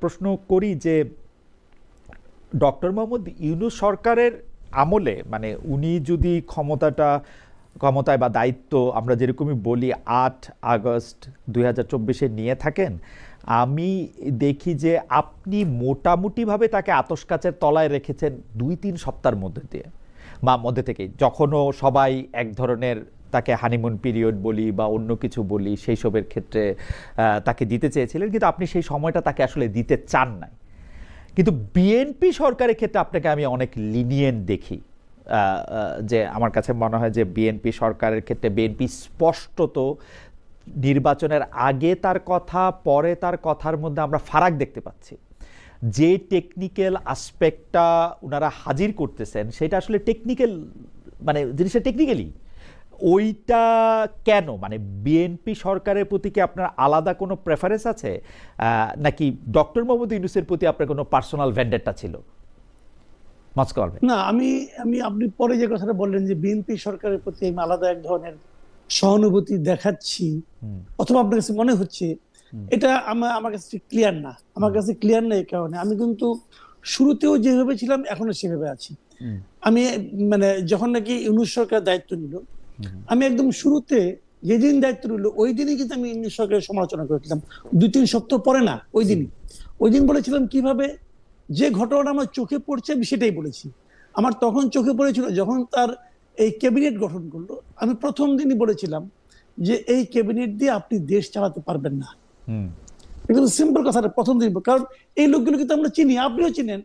প্রশ্ন করি যে ডক্টর মোহাম্মদ ইউনূস সরকারের আমলে মানে উনি যদি ক্ষমতায় বা দায়িত্ব আমরা যেরকমই বলি ৮ আগস্ট ২০২৪-এ নিয়ে থাকেন, আমি দেখি যে আপনি মোটামুটিভাবে তাকে আতশকাচের তলায় রেখেছেন ২-৩ সপ্তাহের মধ্যে থেকেই, যখনও সবাই এক ধরনের তাকে হানিমুন পিরিয়ড বলি বা অন্য কিছু বলি সেই সবের ক্ষেত্রে তাকে দিতে চেয়েছিলেন, কিন্তু আপনি সেই সময়টা তাকে আসলে দিতে চান নাই। কিন্তু বিএনপি সরকারের ক্ষেত্রে আপনাকে আমি অনেক লিনিয়েন্ট দেখি, যে আমার কাছে মনে হয় যে বিএনপি সরকারের ক্ষেত্রে বিএনপি স্পষ্টত নির্বাচনের আগে তার কথা পরে তার কথার মধ্যে আমরা ফারাক দেখতে পাচ্ছি। যে টেকনিক্যাল আসপেক্টটা ওনারা হাজির করতেছেন সেটা আসলে টেকনিক্যাল, মানে জিনিসটা টেকনিক্যালি ওইটা কেন, মানে বিএনপি সরকারের প্রতি কি আপনার আলাদা কোনো প্রেফারেন্স আছে, নাকি ডক্টর মোহাম্মদ ইউনূসের প্রতি আপনার কোনো পার্সোনাল ভেন্ডেটটা ছিল? না, আমি আমি আপনি পরে যে কথাটা বললেন যে বিএনপি সরকারের প্রতি আমি আলাদা এক ধরনের সহানুভূতি দেখাচ্ছি অথবা আপনার কাছে মনে হচ্ছে, এটা আমার কাছে ক্লিয়ার না। আমার কাছে ক্লিয়ার না এই কারণে আমি কিন্তু শুরুতেও যেভাবে ছিলাম এখনো সেভাবে আছি। আমি মানে যখন নাকি ইউনূস সরকার দায়িত্ব নিল, আমি একদম শুরুতে যেদিন দায়িত্ব নিল ওই দিনই কিন্তু আমি ইউনূস সরকারের সমালোচনা করেছিলাম। ২-৩ সপ্তাহ পরে না, ওই দিন বলেছিলাম কিভাবে যে ঘটনাটা আমার চোখে পড়ছে আমি সেটাই বলেছি। আমার তখন চোখে পড়েছিল যখন তার এই ক্যাবিনেট গঠন করলো, আমি প্রথম দিনই বলেছিলাম যে এই ক্যাবিনেট দিয়ে আপনি দেশ চালাতে পারবেন না। একদম সিম্পল কথাটা প্রথম দিন, কারণ এই লোকগুলোকে তো আমরা চিনি, আপনিও চিনেন,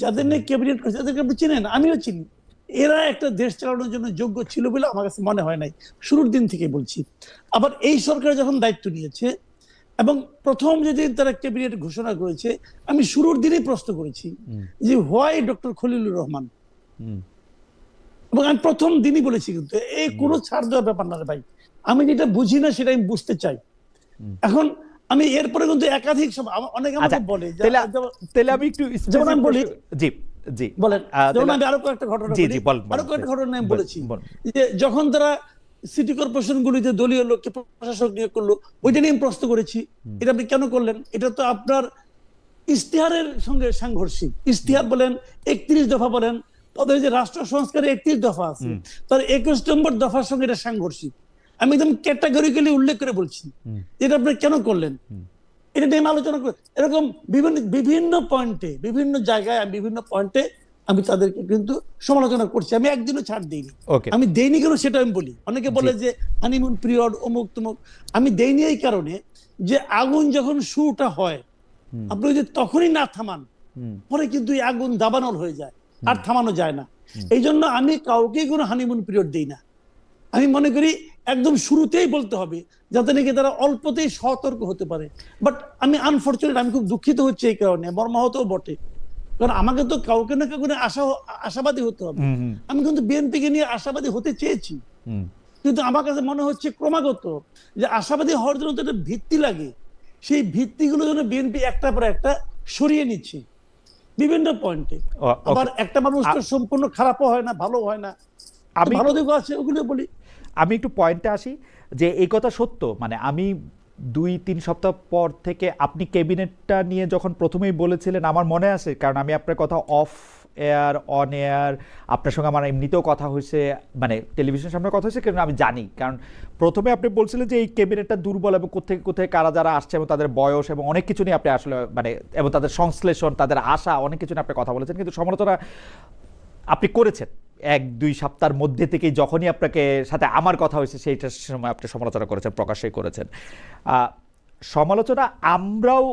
যাদের নিয়ে ক্যাবিনেট করেছে তাদেরকে আপনি চিনেন, আমিও চিনি। এরা একটা দেশ চালানোর জন্য যোগ্য ছিল বলে আমার কাছে মনে হয় নাই, শুরুর দিন থেকে বলছি। আবার এই সরকার যখন দায়িত্ব নিয়েছে এবং প্রথম যেদিন তারা ক্যাবিনেট ঘোষণা করেছে, আমি শুরুর দিনেই প্রশ্ন করেছি যে হোয়াই ডক্টর খলিলুর রহমান, এবং আমি প্রথম দিনই বলেছি কিন্তু এই কোনো ছাড় দেওয়ার ব্যাপার না রে ভাই, আমি যেটা বুঝি না সেটা আমি বুঝতে চাই। এখন আমি এরপরে কিন্তু একাধিক অনেকে আমাকে বলে, তাহলে আমি একটু যেমন আমি বলি, জি জি বলেন, যেমন আমি আরো কয়েকটা ঘটনা আমি বলেছি যে যখন তারা সিটি কর্পোরেশন গুলিতে দলীয় লোককে প্রশাসক নিয়োগ করলো, ওইটা নিয়ে প্রশ্ন করেছি, এটা আপনি কেন করলেন? এটা তো আপনার ইশতেহারের সঙ্গে সাংঘর্ষিক। ইশতেহার বলেন, ৩১ দফা বলেন, তাদের যে রাষ্ট্র সংস্কারে ৩১ দফা আছে তার ২১ নম্বর দফার সঙ্গে এটা সাংঘর্ষিক। আমি একদম ক্যাটাগরিক্যালি উল্লেখ করে বলছি এটা আপনি কেন করলেন, এটা নিয়ে আলোচনা করে। এরকম বিভিন্ন পয়েন্টে, বিভিন্ন জায়গায়, বিভিন্ন পয়েন্টে আমি তাদেরকে কিন্তু সমালোচনা করছি। আমি একদিনও ছাড় দিইনি। আমি দেইনি কেন সেটা আমি বলি। অনেকে বলে যে হানিমুন পিরিয়ড অমুক তমুক, আমি দেইনি এই কারণে যে আগুন যখন শুরুটা হয় আপনি যদি তখনই না থামান পরে কিন্তু এই আগুন দাবানল হয়ে যায়, আর থামানো যায় না। এই জন্য আমি কাউকে কোনো হানিমুন পিরিয়ড দিই না। আমি মনে করি একদম শুরুতেই বলতে হবে যাতে নাকি তারা অল্পতেই সতর্ক হতে পারে। বাট আমি আনফরচুনেট, আমি খুব দুঃখিত হচ্ছে এই কারণে, মর্মাহতও বটে, কারণ আমাকে তো কাউকে না কাউকে আশাবাদী হতে হবে। আমি কিন্তু বিএনপিকে নিয়ে আশাবাদী হতে চেয়েছি, কিন্তু আমার কাছে মনে হচ্ছে ক্রমাগত যে আশাবাদী হওয়ার জন্য তো একটা ভিত্তি লাগে, সেই ভিত্তিগুলো যেন বিএনপি একটা পর একটা সরিয়ে নিচ্ছে বিভিন্ন পয়েন্টে। আবার একটা মানুষ তো সম্পূর্ণ খারাপও হয় না, ভালো হয় না, ভালো দিকও আছে, ওগুলো বলি। আমি একটু পয়েন্টে আসি যে এই কথা সত্য, মানে আমি ২-৩ সপ্তাহ পর থেকে আপনি ক্যাবিনেটটা নিয়ে যখন প্রথমেই বলেছিলেন আমার মনে আছে, কারণ আমি আপনার কথা অফ এয়ার অন এয়ার আপনার সঙ্গে আমার এমনিতেও কথা হয়েছে, মানে টেলিভিশনের সামনে কথা হয়েছে, কারণ আমি জানি, কারণ প্রথমে আপনি বলছিলেন যে এই ক্যাবিনেটটা দুর্বল এবং কোথায় কোথায় কারা যারা আসছে এবং তাদের বয়স এবং অনেক কিছু নিয়ে আপনি আসলে মানে এবং তাদের সংশ্লেষণ, তাদের আশা, অনেক কিছু নিয়ে আপনি কথা বলেছেন, কিন্তু সমালোচনা আপনি করেছেন ১-২ সপ্তাহের মধ্যে থেকেই, যখনই আপনাকে সাথে আমার কথা হয়েছে সেইটার সময় আপনি সমালোচনা করেছেন, প্রকাশ্যই করেছেন সমালোচনা। আমরাও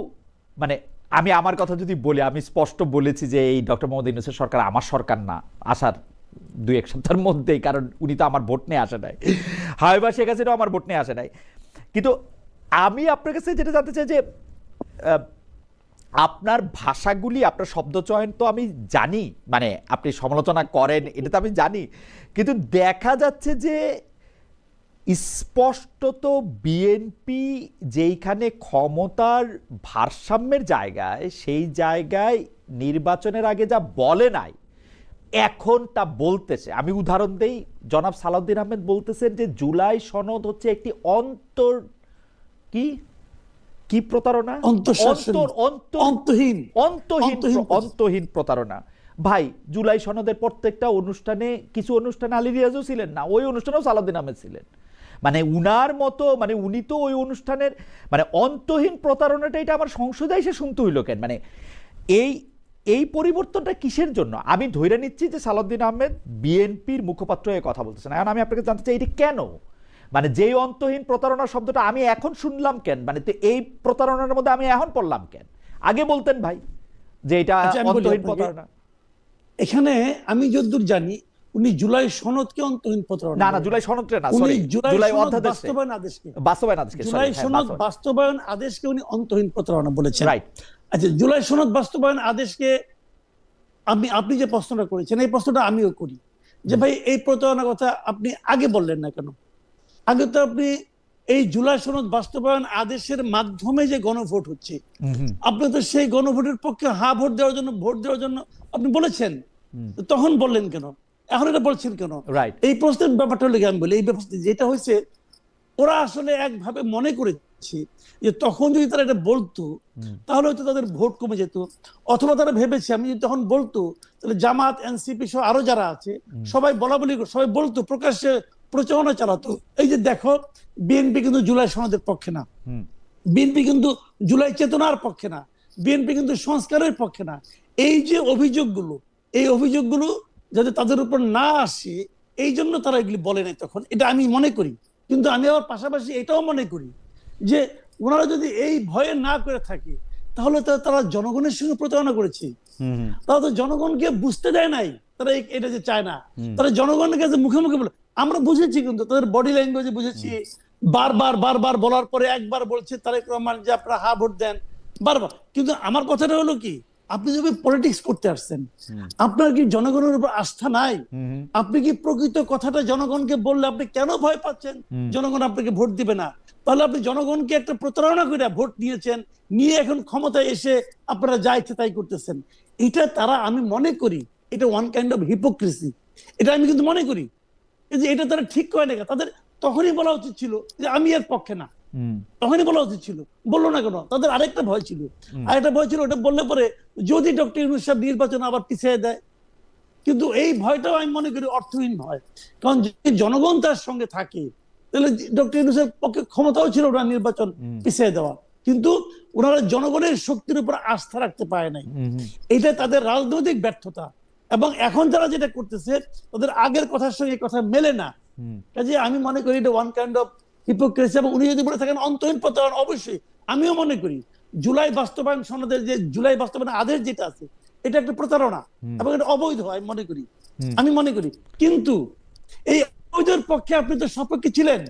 মানে আমি আমার কথা যদি বলি, আমি স্পষ্ট বলেছি যে এই ডক্টর মোহাম্মদ ইউনূসের সরকার আমার সরকার না আসার ২-১ সপ্তাহের মধ্যেই, কারণ উনি তো আমার ভোট নিয়ে আসে নাই, হায়বা শেখ হাসিনাও আমার ভোট নিয়ে আসে নাই। কিন্তু আমি আপনার কাছে যেটা জানতে চাই যে আপনার ভাষাগুলি, আপনার শব্দচয়ন তো আমি জানি, মানে আপনি সমালোচনা করেন এটা তো আমি জানি, কিন্তু দেখা যাচ্ছে যে স্পষ্টত বিএনপি যেইখানে ক্ষমতার ভারসাম্যের জায়গায়, সেই জায়গায় নির্বাচনের আগে যা বলে নাই এখন তা বলতেছে। আমি উদাহরণ দেই, জনাব সালাউদ্দিন আহমেদ বলতেছেন যে জুলাই সনদ হচ্ছে একটি কি প্রতারণা? অন্তহীন প্রতারণা ভাই। জুলাই সনদের প্রত্যেকটা অনুষ্ঠানে, কিছু অনুষ্ঠানে আলী রিয়াজও ছিলেন না, ওই অনুষ্ঠানেও সালাউদ্দিন আহমেদ ছিলেন। মানে উনার মতো, মানে উনি তো ওই অনুষ্ঠানের, মানে অন্তহীন প্রতারণাটা এটা আমার সংসদে এসে শুনতে হইল কেন? মানে এই পরিবর্তনটা কিসের জন্য? আমি ধরে নিচ্ছি যে সালাউদ্দিন আহমেদ বিএনপির মুখপাত্র হয়ে কথা বলতেছেন। এখন আমি আপনাকে জানতে চাই এটা কেন, মানে যেই অন্তহীন প্রতারণা শব্দটা আমি এখন শুনলাম কেন, মানে তো এই প্রতারণার মধ্যে আমি এখন পড়লাম কেন? আগে বলতেন ভাই যে এটা অন্তহীন প্রতারণা। এখানে আমি যতদূর জানি উনি জুলাই সনদকে অন্তহীন প্রতারণা, না জুলাই সনদকে না, সরি, জুলাই অধ্যাদেশ বাস্তবায়ন আদেশকে, জুলাই সনদ বাস্তবায়ন আদেশকে উনি অন্তহীন প্রতারণা বলেছেন। রাইট। আচ্ছা, জুলাই সনদ বাস্তবায়ন আদেশকে আপনি যে প্রশ্নটা করেছেন এই প্রশ্নটা আমিও করি যে ভাই এই প্রতারণার কথা আপনি আগে বললেন না কেন? আগে তো আপনি এই জুলাই সনদ বাস্তবায়ন আদেশের মাধ্যমে যে গণভোট হচ্ছে, আপনি তো সেই গণভোটের পক্ষে হ্যাঁ ভোট দেওয়ার জন্য আপনি বলেছেন, তখন বললেন কেন? এখন এটা বলছেন কেন? এই প্রশ্নের ব্যাপারটা হলে আমি বলি, এই ব্যাপারটা যেটা হয়েছে, ওরা আসলে একভাবে মনে করেছে যে তখন যদি তারা এটা বলতো তাহলে হয়তো তাদের ভোট কমে যেত, অথবা তারা ভেবেছে আমি যদি তখন বলতো তাহলে জামাত, এনসিপি সহ আরো যারা আছে সবাই সবাই বলতো, প্রকাশ্যে প্রচারণা চালাতো। এই যে দেখো, বিএনপি কিন্তু জুলাই সনদের পক্ষে না, বিএনপি কিন্তু জুলাই চেতনার পক্ষে না, বিএনপি কিন্তু সংস্কারের পক্ষে না। এই যে অভিযোগগুলো যাতে তাদের উপর না আসে, এই জন্য তারা এগুলি বলে নাই তখন, এটা আমি মনে করি। কিন্তু আমি আবার পাশাপাশি এটাও মনে করি যে ওনারা যদি এই ভয়ে না করে থাকে তাহলে তারা জনগণের সঙ্গে প্রতারণা করেছে। তারা তো জনগণকে বুঝতে দেয় নাই তারা এটা যে চায় না, তারা জনগণের কাছে মুখে মুখে বলে। আমরা বুঝেছি, কিন্তু তাদের বডি ল্যাঙ্গুয়েজে বুঝেছি, বারবার বলার পরে একবার বলছে তারেক রহমান যে আপনারা হ্যাঁ ভোট দেন, বারবার। কিন্তু আমার কথাটা হলো কি, আপনি যদি পলিটিক্স করতে আসছেন, আপনার কি জনগণের উপর আস্থা নাই? আপনি কি প্রকৃত কথাটা জনগণকে বললে আপনি কেন ভয় পাচ্ছেন জনগণ আপনাকে ভোট দিবে না? তাহলে আপনি জনগণকে একটা প্রতারণা করে ভোট নিয়েছেন, নিয়ে এখন ক্ষমতায় এসে আপনারা যা ইচ্ছে তাই করতেছেন। এটা তারা, আমি মনে করি এটা ওয়ান কাইন্ড অফ হিপোক্রেসি। এটা আমি কিন্তু মনে করি যে এটা তারা ঠিক করে না। তাদের তখনই বলা উচিত ছিল যে আমি এর পক্ষে না, তখনই বলা উচিত ছিল। বললো না কেন? তাদের আরেকটা ভয় ছিল, ওটা বললে পরে যদি ডক্টর ইউনূস সাহেব নির্বাচন আবার পিছিয়ে দেয়। কিন্তু এই ভয়টাও আমি মনে করি অর্থহীন ভয়, কারণ যদি জনগণ তার সঙ্গে থাকে তাহলে ডক্টর ইউনূসের পক্ষে ক্ষমতাও ছিল ওরা নির্বাচন পিছিয়ে দেওয়া, কিন্তু ওনারা জনগণের শক্তির উপর আস্থা রাখতে পারে নাই। এটা তাদের রাজনৈতিক ব্যর্থতা। এবং এখন যারা যেটা করতেছে তাদের আগের কথার সঙ্গে কথা মেলে না। কাজে আমি মনে করি এটা ওয়ান কাইন্ড অফ হিপোক্রেসি। এবং উনি যদি বলে থাকেন অন্তহীন প্রতারণা, অবশ্যই আমিও মনে করি জুলাই বাস্তবায়ন সনদের যে জুলাই বাস্তবায়ন আদেশ যেটা আছে এটা একটা প্রতারণা এবং এটা অবৈধ আমি মনে করি। কিন্তু এই অবৈধের পক্ষে আপনি তো সপক্ষে ছিলেন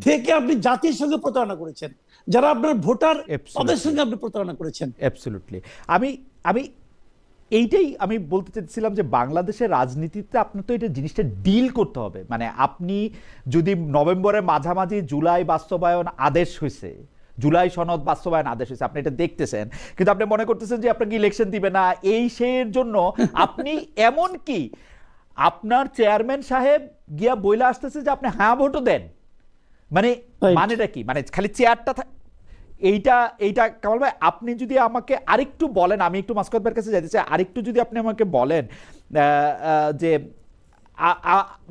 থেকে আপনি জাতির সঙ্গে প্রতারণা করেছেন, যারা আপনার ভোটার তাদের সঙ্গে আপনি প্রতারণা করেছেন। অ্যাবসলিউটলি। আমি এইটাই আমি বলতে চাইছিলাম যে বাংলাদেশের রাজনীতিতে আপনার তো এটা জিনিসটা ডিল করতে হবে। মানে আপনি যদি নভেম্বরের মাঝামাঝি জুলাই বাস্তবায়ন আদেশ হয়েছে, জুলাই সনদ বাস্তবায়ন আদেশ হয়েছে, আপনি এটা দেখতেছেন, কিন্তু আপনি মনে করতেছেন যে আপনাকে ইলেকশন দিবে না, এই সের জন্য আপনি এমন কি আপনার চেয়ারম্যান সাহেব গিয়া বইলা আসতেছে যে আপনি হ্যাঁ ভোটও দেন। মানেটা কি? মানে খালি চেয়ারটা এইটা কামাল ভাই, আপনি যদি আমাকে আরেকটু বলেন, আমি একটু মাসকাত ভাইয়ের কাছে যাইতে চাই, আরেকটু যদি আপনি আমাকে বলেন যে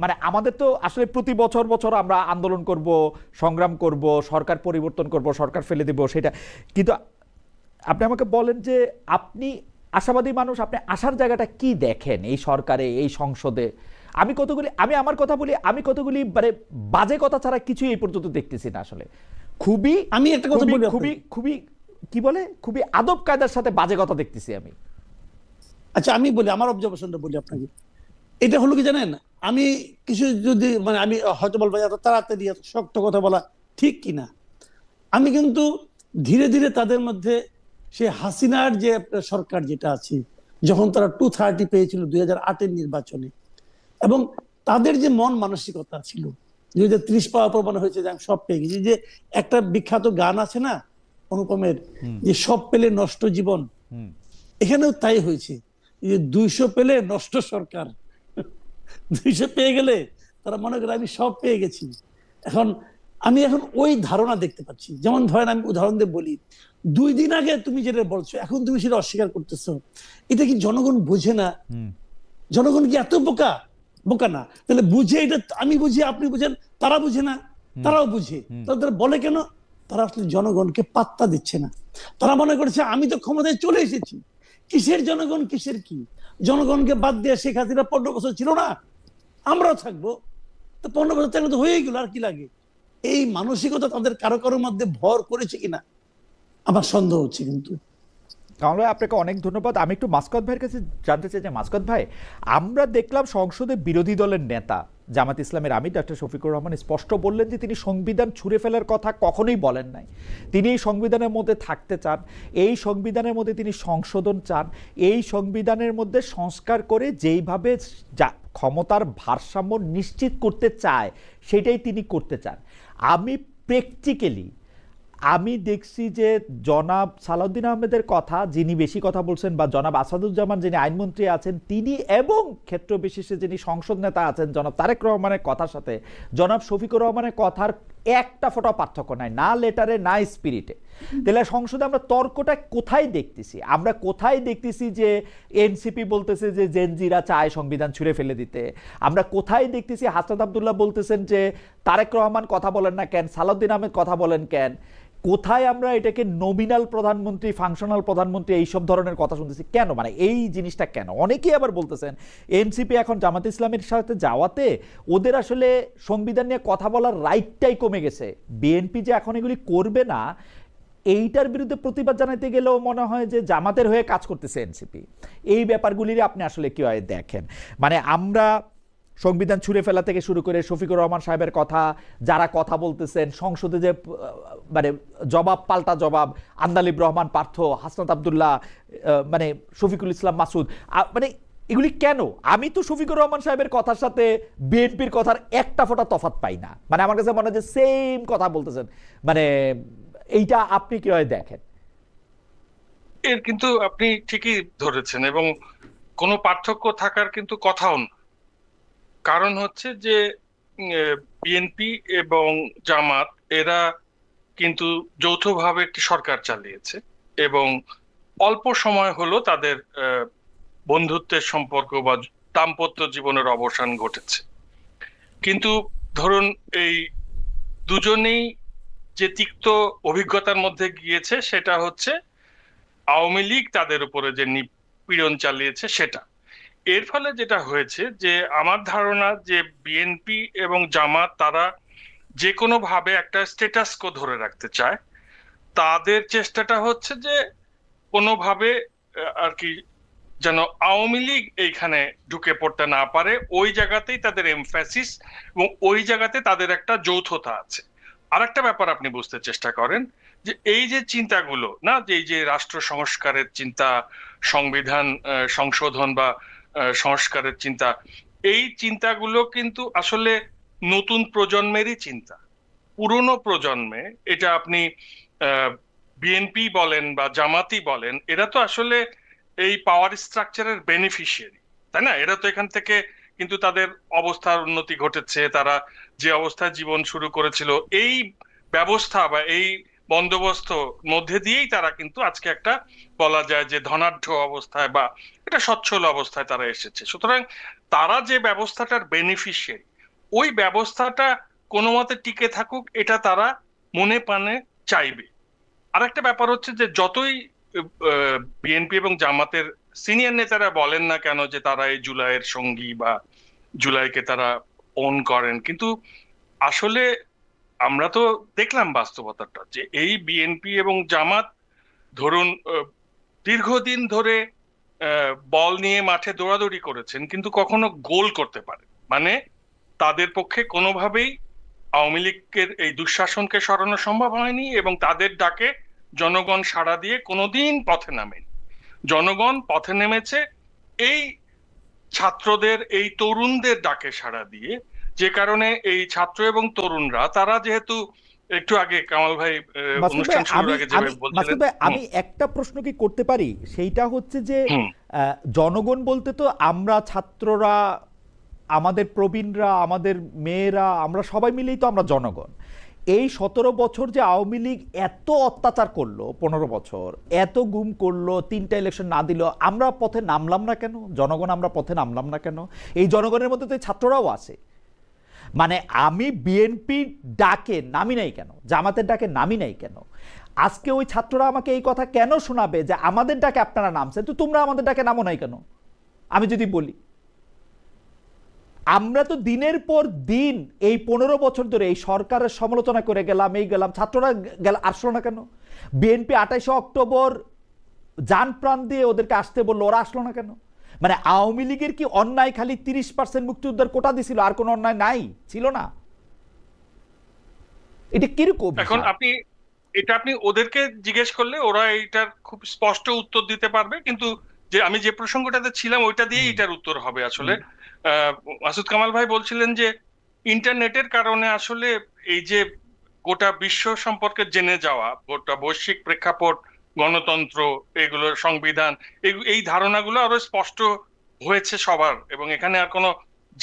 মানে আমাদের তো আসলে প্রতি বছর আমরা আন্দোলন করব, সংগ্রাম করব, সরকার পরিবর্তন করব, সরকার ফেলে দেব, সেটা, কিন্তু আপনি আমাকে বলেন যে আপনি আশাবাদী মানুষ, আপনি আশার জায়গাটা কি দেখেন এই সরকারে, এই সংসদে? আমি আমার কথা বলি, আমি কতগুলি মানে বাজে কথা ছাড়া কিছুই এই পর্যন্ত দেখতেছি না আসলে। আমি একটা কথা বলি, খুবই কি বলে, খুবই আদব কায়দার সাথে বাজে কথা দেখতেছি আমি। আচ্ছা, আমি বলি আমার অবজারভেশনটা বলি আপনাকে। এটা হলো কি জানেন, আমি কিছু যদি মানে আমি হয়তো বলবো এত তাড়াতাড়ি এত শক্ত কথা বলা ঠিক কিনা, আমি কিন্তু ধীরে ধীরে তাদের মধ্যে সে হাসিনার যে সরকার যেটা আছে, যখন তারা 230 পেয়েছিল 2008-এর নির্বাচনে, এবং তাদের যে মন মানসিকতা ছিল 2030 পাওয়ার পর মনে হয়েছে যে আমি সব পেয়ে গেছি। যে একটা বিখ্যাত গান আছে না অনুপমের, যে সব পেলে নষ্ট জীবন, এখানেও তাই হয়েছে। যে 200 পেলে নষ্ট সরকার, 200 পেয়ে গেলে তারা মনে করে আমি সব পেয়ে গেছি। আমি এখন ওই ধারণা দেখতে পাচ্ছি। যেমন ধরেন, আমি উদাহরণ দিয়ে বলি, 2 দিন আগে তুমি যেটা বলছো এখন তুমি সেটা অস্বীকার করতেছো, এটা কি জনগণ বোঝে না? জনগণ কি এত বোকা? বোকা না। তাহলে বুঝে, এটা আমি বুঝি, আপনি বুঝেন, তারা বুঝে না? তারাও বুঝে। তারা বলে কেন? তারা আসলে জনগণকে পাত্তা দিচ্ছে না। তারা মনে করছে আমি তো ক্ষমতায় চলে এসেছি, কিসের জনগণ, কিসের কি? জনগণকে বাদ দিয়ে শেখ হাসিনা 15 বছর ছিল না, আমরাও থাকবো। তো 15 বছর থাকলে তো হয়েই গেল, আর কি লাগে? এই মানসিকতা তাদের কারো কারোর মধ্যে ভর করেছে কিনা আমার সন্দেহ হচ্ছে। কিন্তু কামাল ভাই, আপনাকে অনেক ধন্যবাদ। আমি একটু মাসকাত ভাইয়ের কাছে জানতে চাই যে মাসকাত ভাই, আমরা দেখলাম সংসদে বিরোধী দলের নেতা জামাত ইসলামের আমির ডক্টর শফিকুর রহমান স্পষ্ট বললেন যে তিনি সংবিধান ছুঁড়ে ফেলার কথা কখনোই বলেন নাই। তিনি এই সংবিধানের মধ্যে থাকতে চান, এই সংবিধানের মধ্যে তিনি সংশোধন চান, এই সংবিধানের মধ্যে সংস্কার করে যেইভাবে ক্ষমতার ভারসাম্য নিশ্চিত করতে চায় সেটাই তিনি করতে চান। আমি প্র্যাকটিক্যালি আমি দেখছি যে জনাব সালাউদ্দিন আহমেদের কথা, যিনি বেশি কথা বলছেন, বা জনাব আসাদুজ্জামান যিনি আইনমন্ত্রী আছেন তিনি, এবং ক্ষেত্র বিশেষে যিনি সংসদ নেতা আছেন জনাব তারেক রহমানের কথার সাথে জনাব শফিকুর রহমানের কথার একটা ফোঁটা পার্থক্য নাই, না লেটারে না স্পিরিটে। তাহলে সংসদে আমরা তর্কটা কোথায় দেখতেছি? আমরা কোথায় দেখতেছি যে এনসিপি বলতেছে যে জেনজিরা চায় সংবিধান ছুঁড়ে ফেলে দিতে? আমরা কোথায় দেখতেছি হাসনাত আবদুল্লাহ বলতেছেন যে তারেক রহমান কথা বলেন না কেন, সালাউদ্দিন আহমেদ কথা বলেন কেন? কোথায় আমরা এটাকে নমিনাল প্রধানমন্ত্রী, ফাংশনাল প্রধানমন্ত্রী এইসব ধরনের কথা শুনতেছি কেন? মানে এই জিনিসটা কেন? অনেকেই আবার বলতেছেন এনসিপি এখন জামাত ইসলামের সাথে যাওয়াতে ওদের আসলে সংবিধান নিয়ে কথা বলার রাইটটাই কমে গেছে। বিএনপি যে এখন এগুলি করবে না, এইটার বিরুদ্ধে প্রতিবাদ জানাতে গেলেও মনে হয় যে জামাতের হয়ে কাজ করতেছে এনসিপি। এই ব্যাপারগুলির আপনি আসলে কিভাবে দেখেন? মানে আমরা সংবিধান ছুঁড়ে ফেলা থেকে শুরু করে শফিকুর রহমান সাহেবের কথা, যারা কথা বলতেছেন সংসদে, যে মানে জবাব পাল্টা জবাব, আন্দালিব রহমান পার্থ, হাসনাত আবদুল্লাহ, মানে শফিকুল ইসলাম মাসুদ, মানে এগুলি কেন? আমি তো শফিকুর রহমান সাহেবের কথার সাথে বিএনপির কথার একটা ফোঁটা তফাৎ পাই না। মানে আমার কাছে মনে হয় যে সেম কথা বলতেছেন। মানে এইটা আপনি কিভাবে দেখেন? এর কিন্তু আপনি ঠিকই ধরেছেন, এবং কোনো পার্থক্য থাকার কিন্তু কথাও না। কারণ হচ্ছে যে বিএনপি এবং জামাত এরা কিন্তু যৌথভাবে একটি সরকার চালিয়েছে, এবং অল্প সময় হলো তাদের বন্ধুত্বের সম্পর্ক বা দাম্পত্য জীবনের অবসান ঘটেছে। কিন্তু ধরুন এই দুজনেই যে তিক্ত অভিজ্ঞতার মধ্যে গিয়েছে সেটা হচ্ছে আওয়ামী লীগ তাদের উপরে যে নিপীড়ন চালিয়েছে সেটা। এর ফলে যেটা হয়েছে যে আমার ধারণা যে বিএনপি এবং জামাত তারা যে কোনো ভাবে একটা স্ট্যাটাস কো ধরে রাখতে চায়। তাদের চেষ্টাটা হচ্ছে যে কোনোভাবে আর কি যেন আওয়ামী লীগ এইখানে ঢুকে পড়তে না পারে, ওই জায়গাতেই তাদের এমফ্যাসিস, এবং ওই জায়গাতে তাদের একটা যৌথতা আছে। আর একটা ব্যাপার আপনি বুঝতে চেষ্টা করেন যে এই যে চিন্তাগুলো না, যে এই যে রাষ্ট্র সংস্কারের চিন্তা, সংবিধান সংশোধন বা সংস্কারের চিন্তা, এই চিন্তাগুলো কিন্তু আসলে নতুন প্রজন্মেরই চিন্তা। পুরনো প্রজন্মে এটা আপনি বিএনপি বলেন বা জামাতি বলেন, এরা তো আসলে এই পাওয়ার স্ট্রাকচারের বেনিফিশিয়ারি, তাই না? এরা তো এখান থেকে কিন্তু তাদের অবস্থার উন্নতি ঘটেছে। তারা যে অবস্থায় জীবন শুরু করেছিল এই ব্যবস্থা বা এই বন্দোবস্ত মধ্যে দিয়েই তারা কিন্তু আজকে একটা বলা যায় যে ধনাঢ্য অবস্থায় বা এটা সচ্ছল অবস্থায় তারা এসেছে। সুতরাং তারা যে ব্যবস্থাটার বেনিফিশিয়ারি, ওই ব্যবস্থাটা কোনো মতে টিকে থাকুক এটা তারা মনে প্রাণে চাইবে। আর একটা ব্যাপার হচ্ছে যে যতই বিএনপি এবং জামাতের সিনিয়র নেতারা বলেন না কেন যে তারা এই জুলাইয়ের সঙ্গী বা জুলাইকে তারা ওন করেন, কিন্তু আসলে আমরা তো দেখলাম বাস্তবতাটা যে এই বিএনপি এবং জামাত ধরুন দীর্ঘদিন ধরে বল নিয়ে মাঠে দৌড়াদৌড়ি করেছেন কিন্তু কখনো গোল করতে পারে, মানে তাদের পক্ষে কোনোভাবেই আওয়ামী লীগের এই দুঃশাসনকে সরানো সম্ভব হয়নি, এবং তাদের ডাকে জনগণ সাড়া দিয়ে কোনোদিন পথে নামেনি। জনগণ পথে নেমেছে এই ছাত্রদের, এই তরুণদের ডাকে সাড়া দিয়ে, যে কারণে এই ছাত্র এবং তরুণরা তারা যেহেতু একটু আগে কামাল ভাই অনুষ্ঠান শুরুর আগে যেভাবে বলছিলেন, আমি একটা প্রশ্ন কি করতে পারি? সেইটা হচ্ছে যে জনগণ বলতে তো আমরা ছাত্ররা, আমাদের প্রবীণরা, আমাদের মেয়েরা, আমরা সবাই মিলেই তো আমরা জনগণ। এই 17 বছর যে আওয়ামী লীগ এত অত্যাচার করলো, 15 বছর এত গুম করলো, 3টা ইলেকশন না দিল, আমরা পথে নামলাম না কেন? জনগণ আমরা পথে নামলাম না কেন? এই জনগণের মধ্যে তো ছাত্ররাও আছে। মানে আমি বিএনপি ডাকে নামি নাই কেন, জামাতের ডাকে নামি নাই কেন? আজকে ওই ছাত্ররা আমাকে এই কথা কেন শোনাবে যে আমাদের ডাকে আপনারা নামছেন, তো তোমরা আমাদের ডাকে নামো নাই কেন? আমি যদি বলি, আমরা তো দিনের পর দিন এই 15 বছর ধরে এই সরকারের সমালোচনা করে গেলাম, এই গেলাম, ছাত্ররা আসলো না কেন? বিএনপি 28 অক্টোবর জান প্রাণ দিয়ে ওদেরকে আসতে বললো, ওরা আসলো না কেন? মানে আওয়ামী লীগের কি অন্যায় খালি 30% মুক্তিযোদ্ধার কোটা দিছিল, আর কোনো অন্যায় নাই ছিল না? এটা কিরকম? এখন আপনি ওদেরকে জিজ্ঞেস করলে ওরা এইটার খুব স্পষ্ট উত্তর দিতে পারবে, কিন্তু যে আমি যে প্রসঙ্গটাতে ছিলাম ওইটা দিয়ে এটার উত্তর হবে আসলে। মাসুদ কামাল ভাই বলছিলেন যে ইন্টারনেটের কারণে আসলে এই যে গোটা বিশ্ব সম্পর্কে জেনে যাওয়া, গোটা বৈশ্বিক প্রেক্ষাপট, গণতন্ত্র, এগুলোর সংবিধান, এই ধারণাগুলো আরো স্পষ্ট হয়েছে সবার, এবং এখানে আর কোনো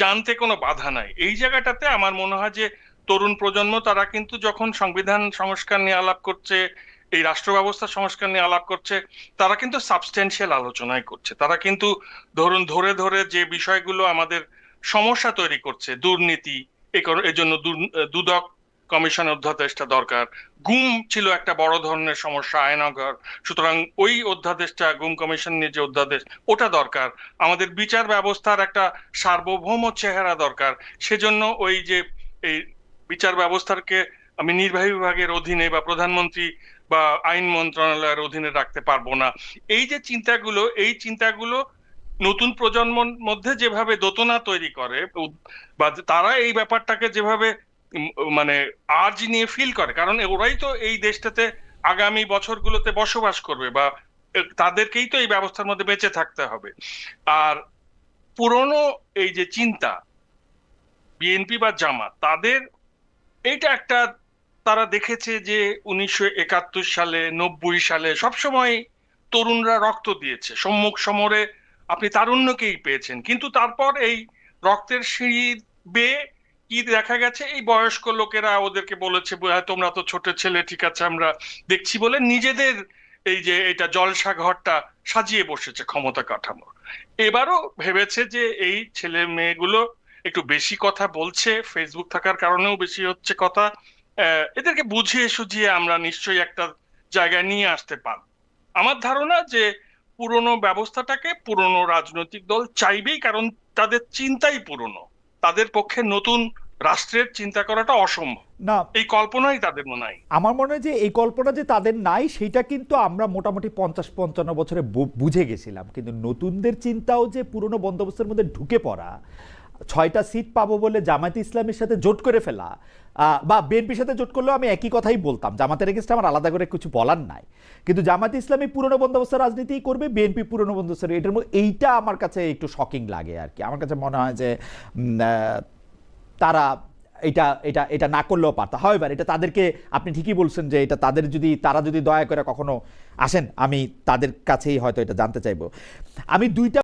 জানতে কোনো বাধা নাই। এই জায়গাটাতে আমার মনে হয় যে তরুণ প্রজন্ম তারা কিন্তু যখন সংবিধান সংস্কার নিয়ে আলাপ করছে, এই রাষ্ট্র ব্যবস্থা সংস্কার নিয়ে আলাপ করছে, তারা কিন্তু সাবস্টেন্সিয়াল আলোচনাই করছে। তারা কিন্তু ধরে ধরে যে বিষয়গুলো আমাদের সমস্যা তৈরি করছে, দুর্নীতি, এজন্য দুদক কমিশন অধ্যাদেশটা দরকার, গুম ছিল একটা বড় ধরনের সমস্যা আয়নাঘর, সুতরাং ওই অধ্যাদেশটা, গুম কমিশন নিয়ে যে অধ্যাদেশ, ওটা দরকার। আমাদের বিচার ব্যবস্থার একটা সার্বভৌম চেহারা দরকার, সেজন্য ওই যে এই বিচার ব্যবস্থাকে আমি নির্বাহী বিভাগের অধীনে বা প্রধানমন্ত্রী বা আইন মন্ত্রণালয়ের অধীনে রাখতে পারবো না। এই যে চিন্তাগুলো, এই চিন্তাগুলো নতুন প্রজন্মের মধ্যে যেভাবে দোতনা তৈরি করে, বা তারা এই ব্যাপারটাকে যেভাবে মানে আজ নিয়ে ফিল করে, কারণ ওরাই তো এই দেশটাতে আগামী বছরগুলোতে বসবাস করবে, বা তাদেরকেই তো এই ব্যবস্থার মধ্যে বেঁচে থাকতে হবে। আর পুরনো এই যে চিন্তা, বিএনপি বা জামাত, তাদের এইটা একটা, তারা দেখেছে যে 1971 সালে, 90 সালে সবসময় তরুণরা রক্ত দিয়েছে, সম্মুখ সমরে আপনি তারুণ্যকেই পেয়েছেন, কিন্তু তারপর এই রক্তের সিঁড়ি বেয়ে কি দেখা গেছে, এই বয়স্ক লোকেরা ওদেরকে বলেছে তোমরা তো ছোট ছেলে, ঠিক আছে আমরা দেখছি, বলে নিজেদের এই যে এটা জলসা ঘরটা সাজিয়ে বসেছে ক্ষমতা কাঠামো। এবারও ভেবেছে যে এই ছেলে মেয়েগুলো একটু বেশি কথা বলছে, ফেসবুক থাকার কারণেও বেশি হচ্ছে কথা, এদেরকে বুঝিয়ে সুঝিয়ে আমরা নিশ্চয়ই একটা জায়গায় নিয়ে আসতে পারব। আমার ধারণা যে পুরনো ব্যবস্থাটাকে পুরনো রাজনৈতিক দল চাইবেই, কারণ তাদের চিন্তাই পুরনো, তাদের পক্ষে নতুন রাষ্ট্রের চিন্তা করাটা অসম্ভব, না, এই কল্পনাই তাদের মনে নাই। আমার মনে হয় যে এই কল্পনা যে তাদের নাই, সেটা কিন্তু আমরা মোটামুটি 50-55 বছরে বুঝে গেছিলাম। কিন্তু নতুনদের চিন্তাও যে পুরনো বন্দোবস্তের মধ্যে ঢুকে পড়া, 6টা সিট পাবো বলে জামায়াতে ইসলামের সাথে জোট করে ফেলা, বা বিএনপির সাথে জোট করলেও আমি একই কথাই বলতাম, জামাতের এগেইনস্টে আমার আলাদা করে কিছু বলার নাই। কিন্তু জামায়াতে ইসলামী পুরনো বন্দোবস্তের রাজনীতি করবে, বিএনপি পুরনো বন্দোবস্তের, এটার মধ্যে এইটা আমার কাছে একটু শকিং লাগে আর কি। আমার কাছে মনে হয় যে তারা এটা এটা এটা না করলেও পারত। হয়, এবার এটা তাদেরকে, আপনি ঠিকই বলছেন যে এটা তাদের, যদি তারা যদি দয়া করে কখনো আসেন, আমি তাদের কাছেই হয়তো এটা জানতে চাইবো। আমি 2টা